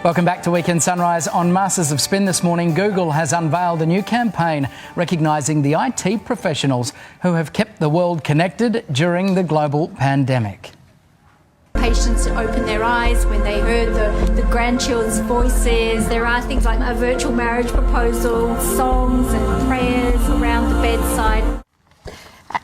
Welcome back to Weekend Sunrise on Masters of Spin. This morning, Google has unveiled a new campaign recognising the IT professionals who have kept the world connected during the global pandemic. Patients opened their eyes when they heard the grandchildren's voices. There are things like a virtual marriage proposal, songs and prayers around the bedside.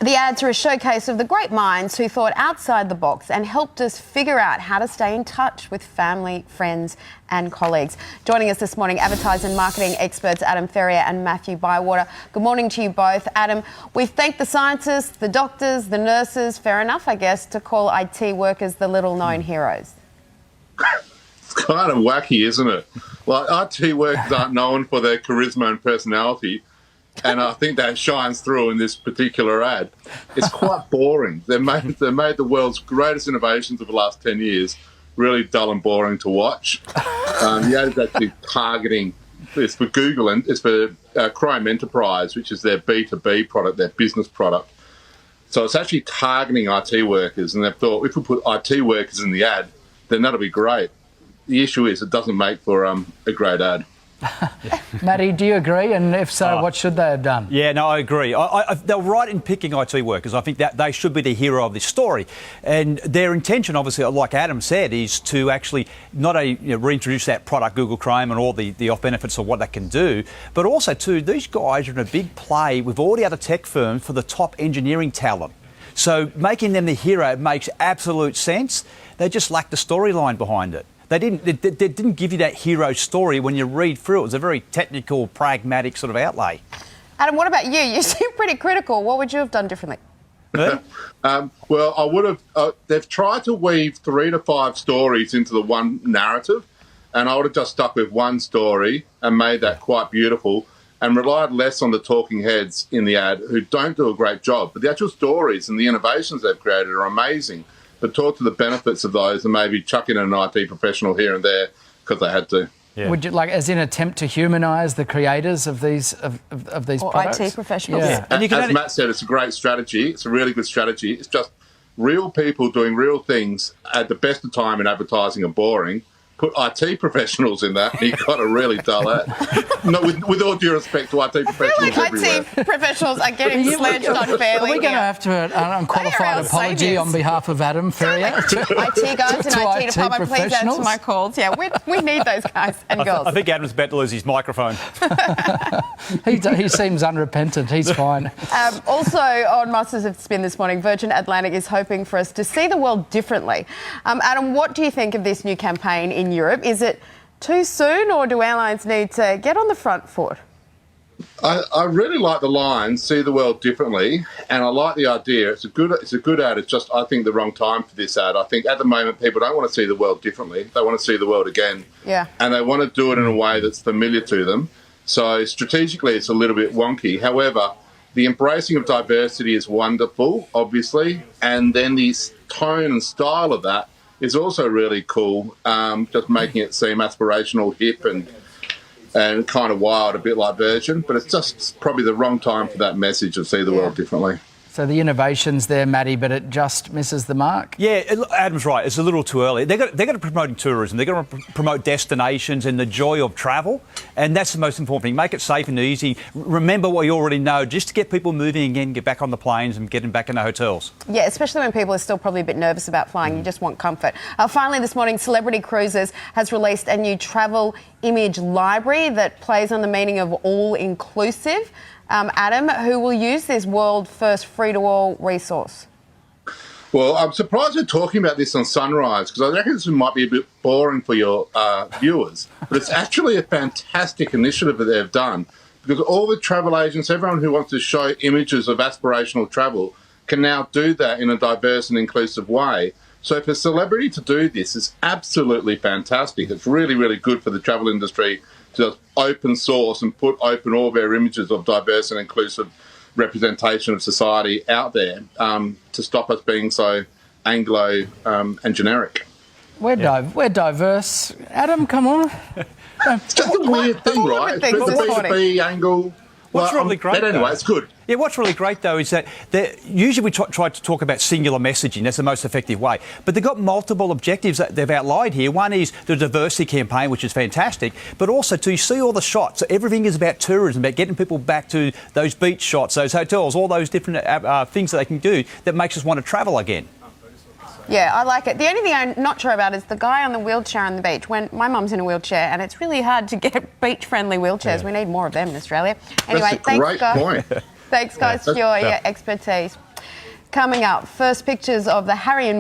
The ads are a showcase of the great minds who thought outside the box and helped us figure out how to stay in touch with family, friends and colleagues. Joining us this morning, advertising and marketing experts Adam Ferrier and Matthew Bywater. Good morning to you both. Adam, we've thanked the scientists, the doctors, the nurses, fair enough, I guess, to call IT workers the little-known heroes. It's kind of wacky, isn't it? Like, IT workers aren't known for their charisma and personality. And I think that shines through in this particular ad. It's quite boring. They made the world's greatest innovations of the last 10 years really dull and boring to watch. The ad is actually targeting, it's for Google and it's for Chrome Enterprise, which is their B2B product, their business product. So it's actually targeting IT workers, and they've thought, if we put IT workers in the ad, then that'll be great. The issue is it doesn't make for a great ad. Matty, do you agree? And if so, what should they have done? Yeah, no, I agree. They're right in picking IT workers. I think that they should be the hero of this story. And their intention, obviously, like Adam said, is to actually not reintroduce that product, Google Chrome, and all the off-benefits of what that can do, but also, too, these guys are in a big play with all the other tech firms for the top engineering talent. So making them the hero makes absolute sense. They just lack the storyline behind it. They didn't give you that hero story when you read through it. It was a very technical, pragmatic sort of outlay. Adam, what about you? You seem pretty critical. What would you have done differently? Well, I would have... they've tried to weave 3 to 5 stories into the one narrative, and I would have just stuck with one story and made that quite beautiful and relied less on the talking heads in the ad who don't do a great job. But the actual stories and the innovations they've created are amazing. But talk to the benefits of those and maybe chuck in an IT professional here and there because they had to. Yeah. Would you like, as in attempt to humanise the creators of these or products? IT professionals. Yeah. And as Matt said, it's a great strategy. It's a really good strategy. It's just real people doing real things at the best of time in advertising are boring. Put IT professionals in that, you've got a really dull ad. No, with all due respect to IT professionals everywhere. IT professionals are getting sledged unfairly. Are we going to have to an unqualified apology on behalf of Adam Ferrier? IT guys and IT department, please answer my calls. Yeah, we need those guys and girls. I think Adam's about to lose his microphone. He seems unrepentant. He's fine. Also on Masters of Spin this morning, Virgin Atlantic is hoping for us to see the world differently. Adam, what do you think of this new campaign in Europe? Is it too soon, or do airlines need to get on the front foot? I really like the line, see the world differently, and I like the idea. It's a good ad. It's just, I think, the wrong time for this ad. I think at the moment people don't want to see the world differently. They want to see the world again. Yeah. And they want to do it in a way that's familiar to them. So strategically it's a little bit wonky. However, the embracing of diversity is wonderful, obviously, and then the tone and style of that is also really cool, just making it seem aspirational, hip and kind of wild, a bit like Virgin. But it's just probably the wrong time for that message of see the world differently. So the innovation's there, Matty, but it just misses the mark? Yeah, Adam's right. It's a little too early. They're going to promote tourism. They're going to promote destinations and the joy of travel. And that's the most important thing. Make it safe and easy. Remember what you already know, just to get people moving again, get back on the planes and getting back in the hotels. Yeah, especially when people are still probably a bit nervous about flying. You just want comfort. Finally, this morning, Celebrity Cruises has released a new travel image library that plays on the meaning of all-inclusive. Adam, who will use this world-first free-to-all resource? Well, I'm surprised we're talking about this on Sunrise because I reckon this might be a bit boring for your viewers. But it's actually a fantastic initiative that they've done because all the travel agents, everyone who wants to show images of aspirational travel can now do that in a diverse and inclusive way. So for a celebrity to do this is absolutely fantastic. It's really, really good for the travel industry to just open source and put open all their images of diverse and inclusive representation of society out there to stop us being so Anglo and generic. We're diverse. Adam, come on. It's just a weird thing, right? It's the B2B angle. What's really great? But anyway, it's good. Yeah, what's really great, though, is that usually we try to talk about singular messaging. That's the most effective way. But they've got multiple objectives that they've outlined here. One is the diversity campaign, which is fantastic, but also to see all the shots. So everything is about tourism, about getting people back to those beach shots, those hotels, all those different things that they can do that makes us want to travel again. Yeah, I like it. The only thing I'm not sure about is the guy on the wheelchair on the beach. When my mum's in a wheelchair, and it's really hard to get beach-friendly wheelchairs. We need more of them in Australia. Anyway, That's a great point. Thanks, guys, for your expertise. Coming up, first pictures of the Harry and